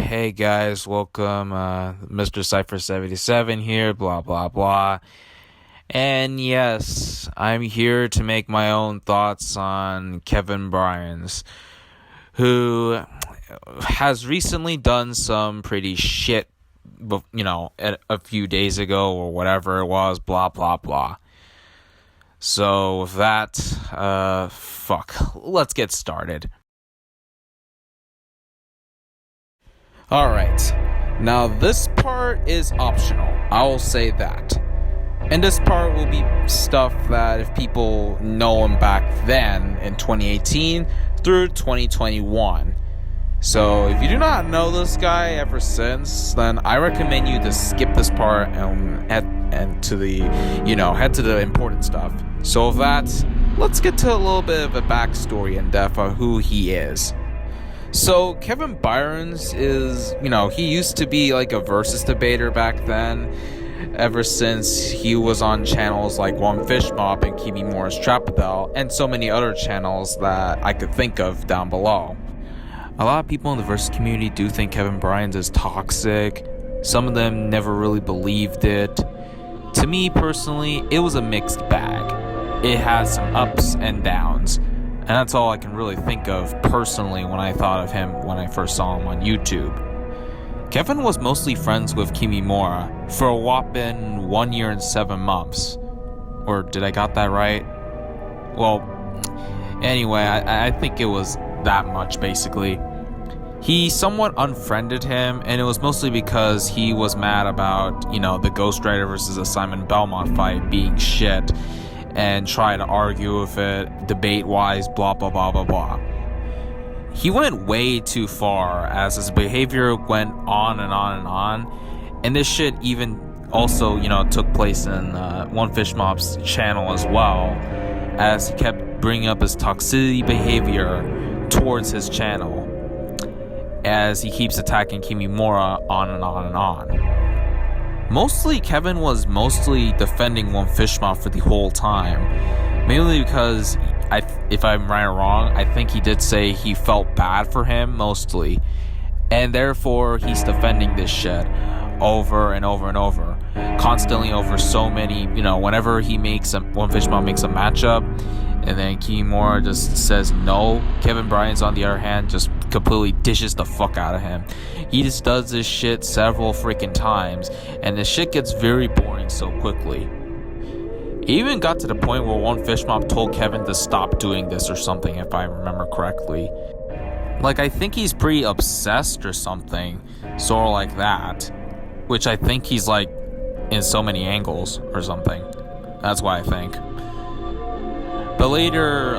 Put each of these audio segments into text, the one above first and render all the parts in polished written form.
Hey guys, welcome. Mr. Cypher 77 here, blah blah blah. And yes, I'm here to make my own thoughts on Kevin Byrnes, who has recently done some pretty shit, a few days ago or whatever it was, blah blah blah. So with that, let's get started. Alright, now this part is optional, I will say that. And this part will be stuff that if people know him back then in 2018 through 2021. So if you do not know this guy ever since, then I recommend you to skip this part and head to the important stuff. So with that, let's get to a little bit of a backstory in depth of who he is. So, Kevin Byrnes is, he used to be like a versus debater back then, ever since he was on channels like One Fish Mob and Kirby Moore's Trapadel, and so many other channels that I could think of down below. A lot of people in the versus community do think Kevin Byrnes is toxic. Some of them never really believed it. To me, personally, it was a mixed bag. It had some ups and downs. And that's all I can really think of personally when I thought of him when I first saw him on YouTube. Kevin was mostly friends with Kirby Moore for a whopping 1 year and 7 months. Or did I got that right? Well, anyway, I think it was that much basically. He somewhat unfriended him, and it was mostly because he was mad about, the Ghost Rider versus a Simon Belmont fight being shit. And try to argue with it, debate-wise, blah, blah, blah, blah, blah. He went way too far as his behavior went on and on and on. And this shit even also, took place in One Fish Mob's channel as well, as he kept bringing up his toxicity behavior towards his channel, as he keeps attacking Kimimura on and on and on. Mostly, Kevin was defending One Fish Mob for the whole time. Mainly because, if I'm right or wrong, I think he did say he felt bad for him, mostly. And therefore, he's defending this shit over and over and over. Constantly over so many, whenever One Fish Mob makes a matchup, and then Kimura just says no, Kevin Byrnes, on the other hand, just completely dishes the fuck out of him. He just does this shit several freaking times, and the shit gets very boring so quickly. It even got to the point where One Fish Mob told Kevin to stop doing this or something, if I remember correctly. Like, I think he's pretty obsessed or something, sort of like that. Which I think he's like in so many angles or something. That's what I think. But later,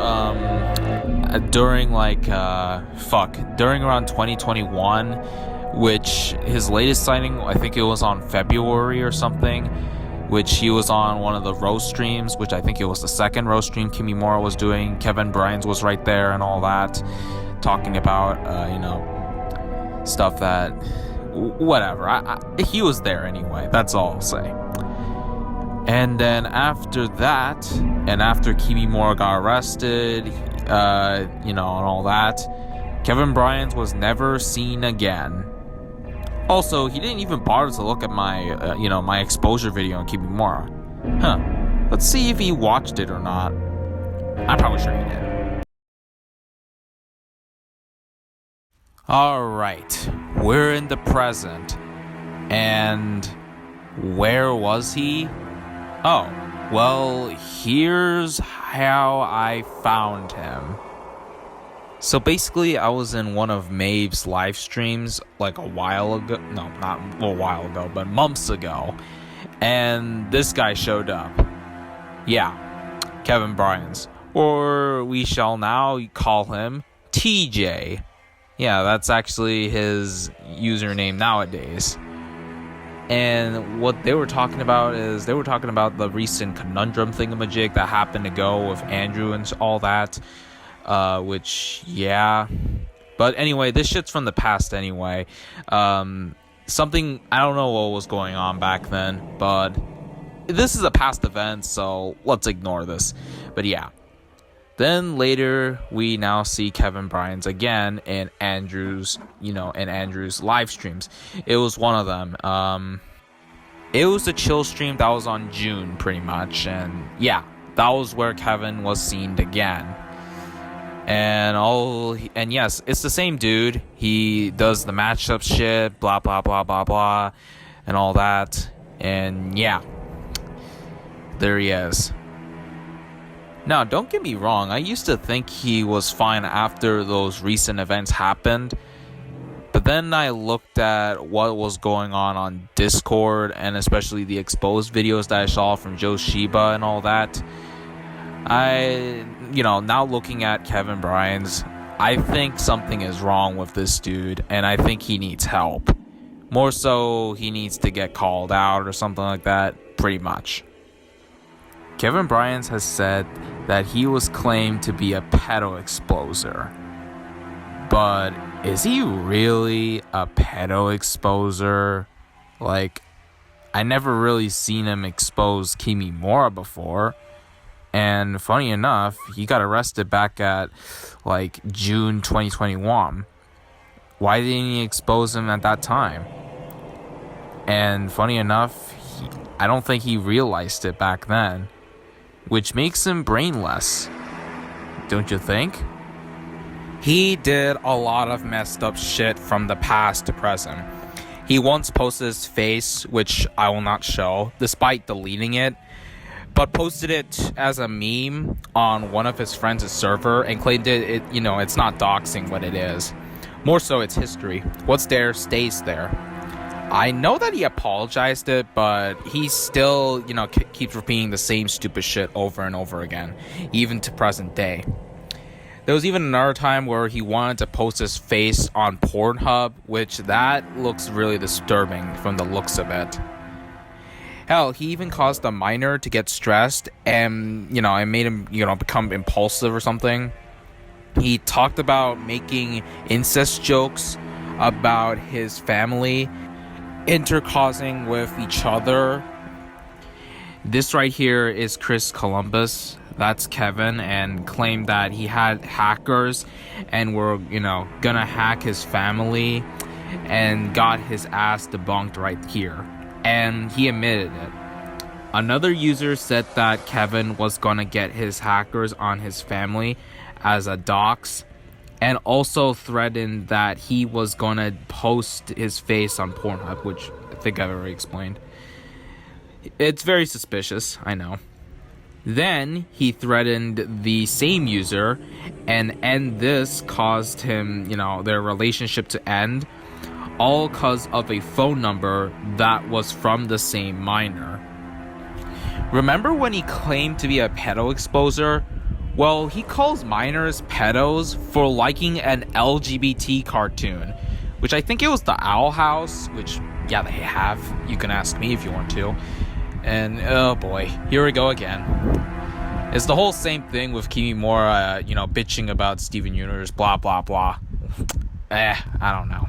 during around 2021, which his latest signing, I think it was on February or something, which he was on one of the roast streams, which I think it was the second roast stream Kimimura was doing. Kevin Byrnes was right there and all that, talking about, stuff that, whatever. He was there anyway, that's all I'll say. And then after that, and after Kimimura got arrested, and all that, Kevin Byrnes was never seen again. Also, he didn't even bother to look at my, my exposure video on Kimimura. Let's see if he watched it or not. I'm probably sure he did. Alright, we're in the present. And where was he? Oh, well, here's how I found him. So basically, I was in one of Maeve's live streams like a while ago. No, not a while ago, but months ago. And this guy showed up. Yeah, Kevin Byrnes. Or we shall now call him TJ. Yeah, that's actually his username nowadays. And what they were talking about is they were talking about the recent conundrum thingamajig that happened to go with Andrew and all that. Which, yeah. But anyway, this shit's from the past anyway. Something, I don't know what was going on back then, but this is a past event, so let's ignore this. But yeah. Then later, we now see Kevin Byrnes again in Andrew's live streams. It was one of them. It was a chill stream that was on June, pretty much. And yeah, that was where Kevin was seen again. And yes, it's the same dude. He does the matchup shit, blah, blah, blah, blah, blah, and all that. And yeah, there he is. Now, don't get me wrong, I used to think he was fine after those recent events happened, but then I looked at what was going on Discord, and especially the exposed videos that I saw from Joe Shiba and all that. Now looking at Kevin Byrnes, I think something is wrong with this dude, and I think he needs help. More so, he needs to get called out or something like that, pretty much. Kevin Byrnes has said that he was claimed to be a pedo exposer. But is he really a pedo exposer? Like, I never really seen him expose Kimimura before. And funny enough, he got arrested back at like June 2021. Why didn't he expose him at that time? And funny enough, I don't think he realized it back then. Which makes him brainless, don't you think? He did a lot of messed up shit from the past to present. He once posted his face, which I will not show, despite deleting it, but posted it as a meme on one of his friends' server and claimed it's not doxing what it is. More so, it's history. What's there stays there. I know that he apologized it, but he still, keeps repeating the same stupid shit over and over again, even to present day. There was even another time where he wanted to post his face on Pornhub, which that looks really disturbing from the looks of it. Hell, he even caused a minor to get stressed and, it made him, become impulsive or something. He talked about making incest jokes about his family intercausing with each other. This right here is Chris Columbus. That's Kevin, and claimed that he had hackers and were, gonna hack his family, and got his ass debunked right here. And he admitted it. Another user said that Kevin was gonna get his hackers on his family as a dox, and also threatened that he was gonna post his face on Pornhub, which I think I've already explained. It's very suspicious, I know. Then he threatened the same user, and this caused him, their relationship to end, all because of a phone number that was from the same minor. Remember when he claimed to be a pedo exposer? Well, he calls minors pedos for liking an LGBT cartoon, which I think it was the Owl House, which, yeah, they have. You can ask me if you want to. And, oh boy, here we go again. It's the whole same thing with Kimimura, bitching about Steven Universe, blah, blah, blah. I don't know.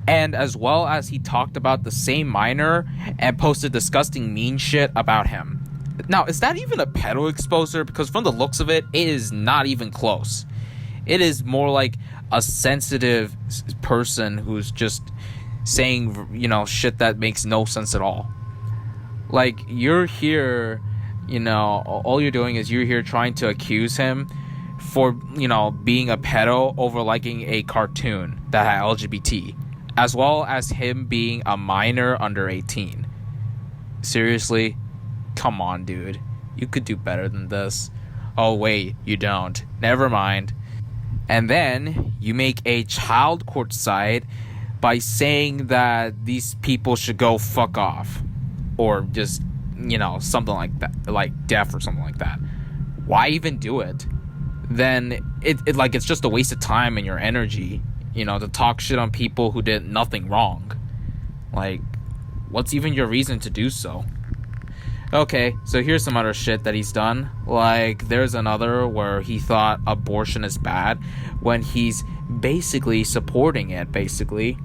And as well as he talked about the same minor and posted disgusting mean shit about him. Now, is that even a pedo exposer? Because from the looks of it, it is not even close. It is more like a sensitive person who's just saying, shit that makes no sense at all. Like, you're here, all you're doing is you're here trying to accuse him for, being a pedo over liking a cartoon that had LGBT, as well as him being a minor under 18. Seriously? Come on, dude. You could do better than this. Oh, wait, you don't. Never mind. And then you make a child court side by saying that these people should go fuck off. Or just, something like that. Like deaf or something like that. Why even do it? Then it's just a waste of time and your energy, to talk shit on people who did nothing wrong. Like, what's even your reason to do so? Okay, so here's some other shit that he's done. Like, there's another where he thought abortion is bad when he's basically supporting it, basically.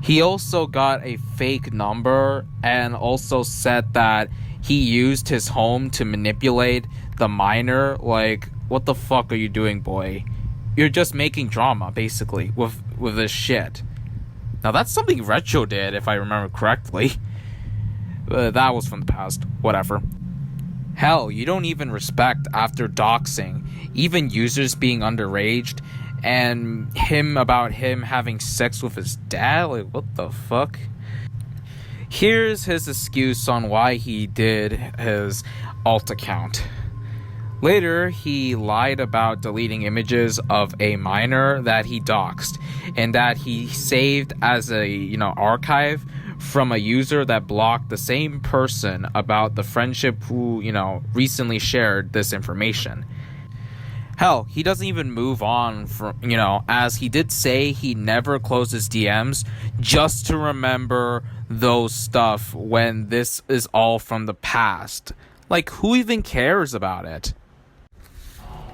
He also got a fake number and also said that he used his home to manipulate the minor. Like, what the fuck are you doing, boy? You're just making drama, basically, with this shit. Now, that's something Retro did, if I remember correctly. That was from the past. Whatever. Hell, you don't even respect after doxing, even users being underaged, and about him having sex with his dad? Like, what the fuck? Here's his excuse on why he did his alt account. Later, he lied about deleting images of a minor that he doxed, and that he saved as a, archive from a user that blocked the same person about the friendship who, recently shared this information. Hell, he doesn't even move on from, as he did say he never closed his DMs just to remember those stuff when this is all from the past. Like, who even cares about it?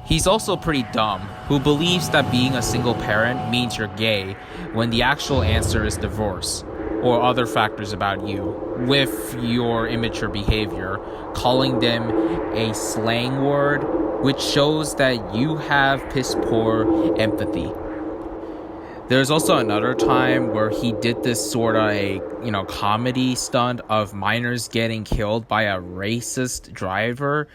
He's also pretty dumb, who believes that being a single parent means you're gay when the actual answer is divorce, or other factors about you, with your immature behavior, calling them a slang word, which shows that you have piss poor empathy. There's also another time where he did this sort of a, comedy stunt of minors getting killed by a racist driver.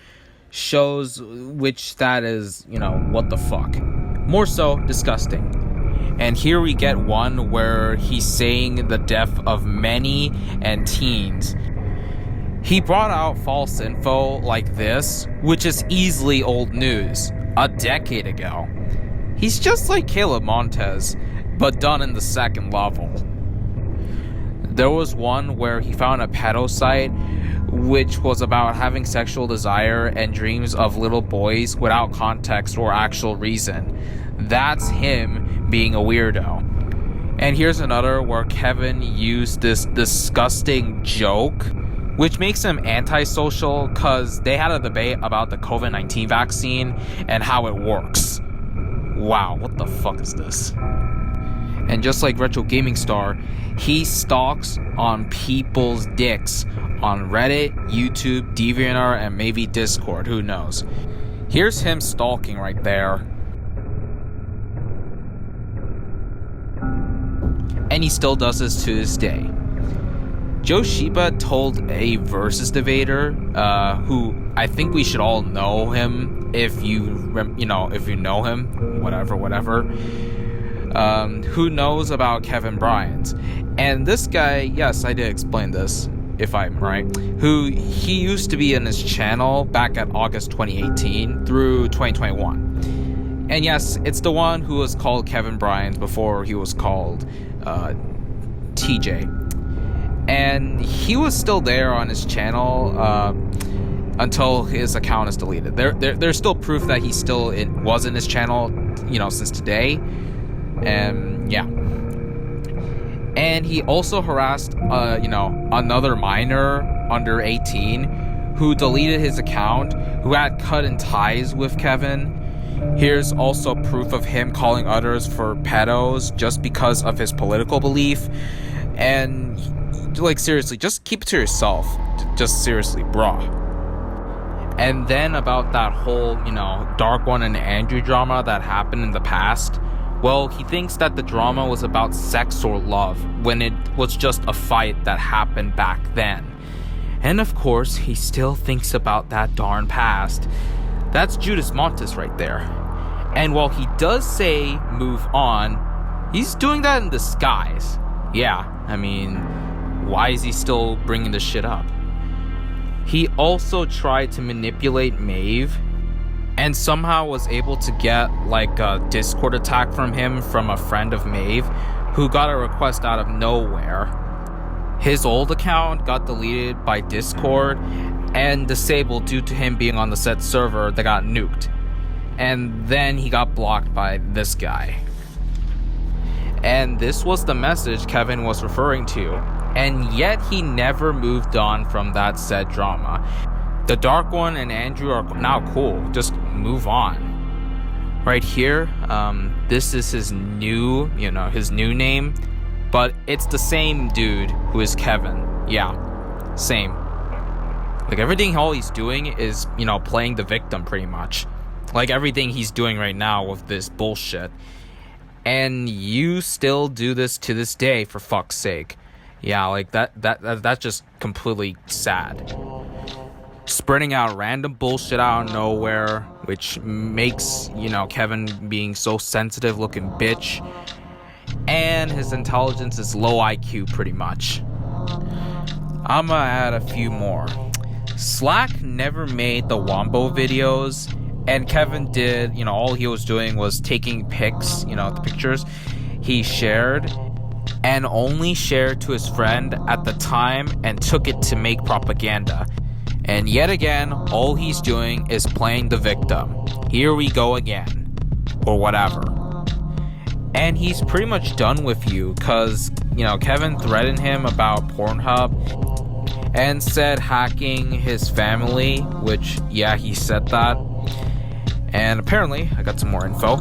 Shows which that is, what the fuck. More so, disgusting. And here we get one where he's saying the death of many and teens. He brought out false info like this, which is easily old news, a decade ago. He's just like Caleb Montez, but done in the second level. There was one where he found a pedo site which was about having sexual desire and dreams of little boys without context or actual reason. That's him being a weirdo. And here's another where Kevin used this disgusting joke, which makes him antisocial because they had a debate about the COVID-19 vaccine and how it works. Wow, what the fuck is this? And just like Retro Gaming Star, he stalks on people's dicks on Reddit, YouTube, DeviantArt, and maybe Discord, who knows. Here's him stalking right there. And he still does this to this day. Joe Shiba told a versus debater, who I think we should all know him if you know him, whatever. Who knows about Kevin Byrnes. And this guy, yes, I did explain this, if I'm right, he used to be in his channel back at August 2018 through 2021. And yes, it's the one who was called Kevin Byrnes before he was called TJ. And he was still there on his channel until his account is deleted. There's still proof that he still was in his channel, since today. And yeah. And he also harassed, another minor under 18 who deleted his account, who had cut in ties with Kevin. Here's also proof of him calling others for pedos just because of his political belief. And, seriously, just keep it to yourself. Just seriously, brah. And then about that whole, Dark One and Andrew drama that happened in the past. Well, he thinks that the drama was about sex or love, when it was just a fight that happened back then. And of course, he still thinks about that darn past. That's Judas Montes right there. And while he does say move on, he's doing that in disguise. Yeah, why is he still bringing this shit up? He also tried to manipulate Maeve, and somehow was able to get a Discord attack from him from a friend of Maeve, who got a request out of nowhere. His old account got deleted by Discord and disabled due to him being on the said server that got nuked. And then he got blocked by this guy. And this was the message Kevin was referring to. And yet he never moved on from that said drama. The Dark One and Andrew are now cool. Just move on. Right here, this is his new, his new name. But it's the same dude who is Kevin. Yeah, same. Like, everything, all he's doing is, you know, playing the victim, pretty much. Like, everything he's doing right now with this bullshit. And you still do this to this day, for fuck's sake. Yeah, like, that's just completely sad. Spreading out random bullshit out of nowhere, which makes, you know, Kevin being so sensitive looking bitch. And his intelligence is low IQ, pretty much. I'm gonna add a few more. Slack never made the Wombo videos, and Kevin did, you know, all he was doing was taking pics, you know, the pictures he shared, and only shared to his friend at the time and took it to make propaganda. And yet again, all he's doing is playing the victim. Here we go again. Or whatever. And he's pretty much done with you, cause, you know, Kevin threatened him about Pornhub and said hacking his family, which, yeah, he said that. And apparently, I got some more info.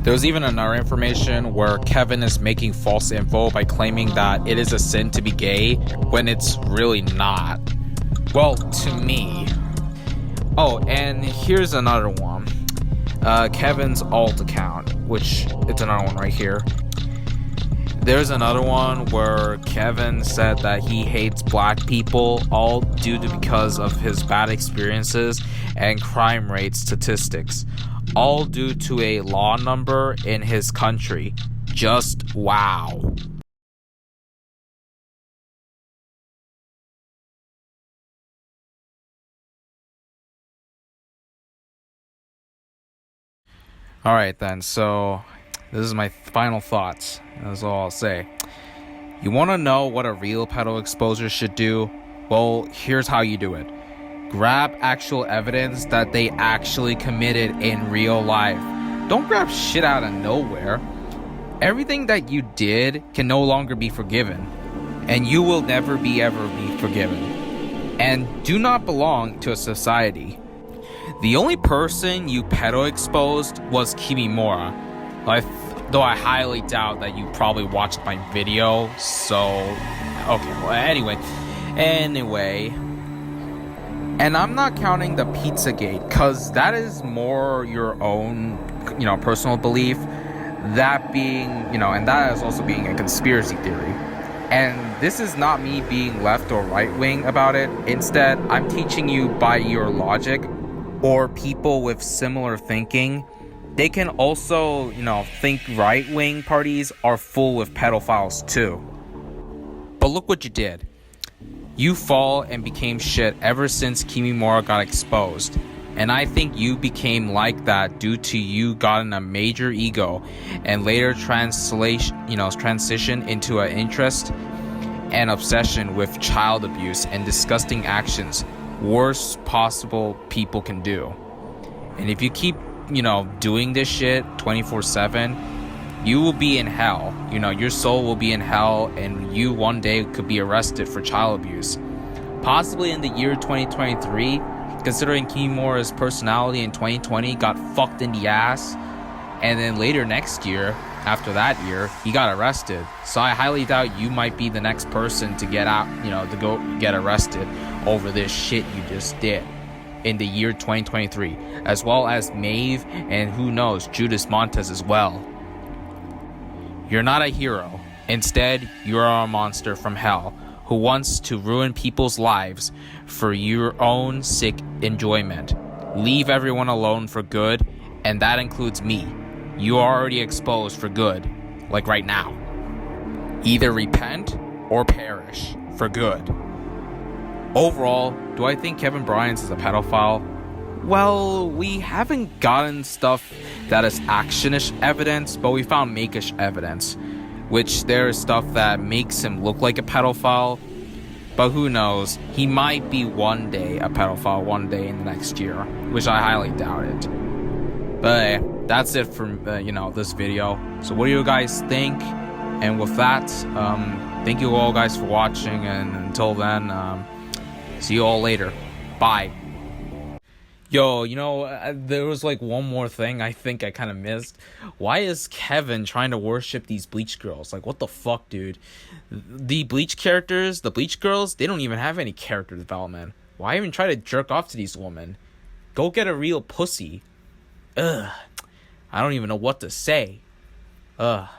There was even another information where Kevin is making false info by claiming that it is a sin to be gay when it's really not. Well, to me. Oh, and here's another one. Kevin's alt account, which it's another one right here. There's another one where Kevin said that he hates black people, all due to because of his bad experiences and crime rate statistics, all due to a law number in his country. Just wow. Alright then, so this is my final thoughts. That's all I'll say. You want to know what a real pedo exposer should do? Well, here's how you do it. Grab actual evidence that they actually committed in real life. Don't grab shit out of nowhere. Everything that you did can no longer be forgiven. And you will never ever be forgiven. And do not belong to a society. The only person you pedo exposed was Kimimura. Though I highly doubt that you probably watched my video, so... Okay, well, anyway. And I'm not counting the Pizzagate, because that is more your own, you know, personal belief. That being, you know, and that is also being a conspiracy theory. And this is not me being left or right wing about it. Instead, I'm teaching you by your logic, or people with similar thinking. They can also, you know, think right-wing parties are full with pedophiles too. But look what you did. You fall and became shit ever since Kimimura got exposed. And I think you became like that due to you gotten a major ego and later transition into an interest and obsession with child abuse and disgusting actions worst possible people can do. And if you keep, you know, doing this shit 24/7, you will be in hell. You know, your soul will be in hell, and you one day could be arrested for child abuse. Possibly in the year 2023, considering Kimimura's personality in 2020 got fucked in the ass, and then later next year, after that year, he got arrested. So I highly doubt you might be the next person to get out, you know, to go get arrested over this shit you just did in the year 2023, as well as Maeve and who knows, Judas Montes as well. You're not a hero. Instead, you are a monster from hell who wants to ruin people's lives for your own sick enjoyment. Leave everyone alone for good, and that includes me. You are already exposed for good, like right now. Either repent or perish for good. Overall, do I think Kevin Byrnes is a pedophile? Well, we haven't gotten stuff that is actionish evidence, but we found makeish evidence, which there is stuff that makes him look like a pedophile, but who knows, he might be one day a pedophile one day in the next year, which I highly doubt it. But that's it for this video. So what do you guys think? And with that, thank you all guys for watching, and until then, see you all later. Bye. Yo, there was like one more thing I think I kind of missed. Why is Kevin trying to worship these Bleach girls? Like, what the fuck, dude? The Bleach characters, the Bleach girls, they don't even have any character development. Why even try to jerk off to these women? Go get a real pussy. Ugh. I don't even know what to say. Ugh.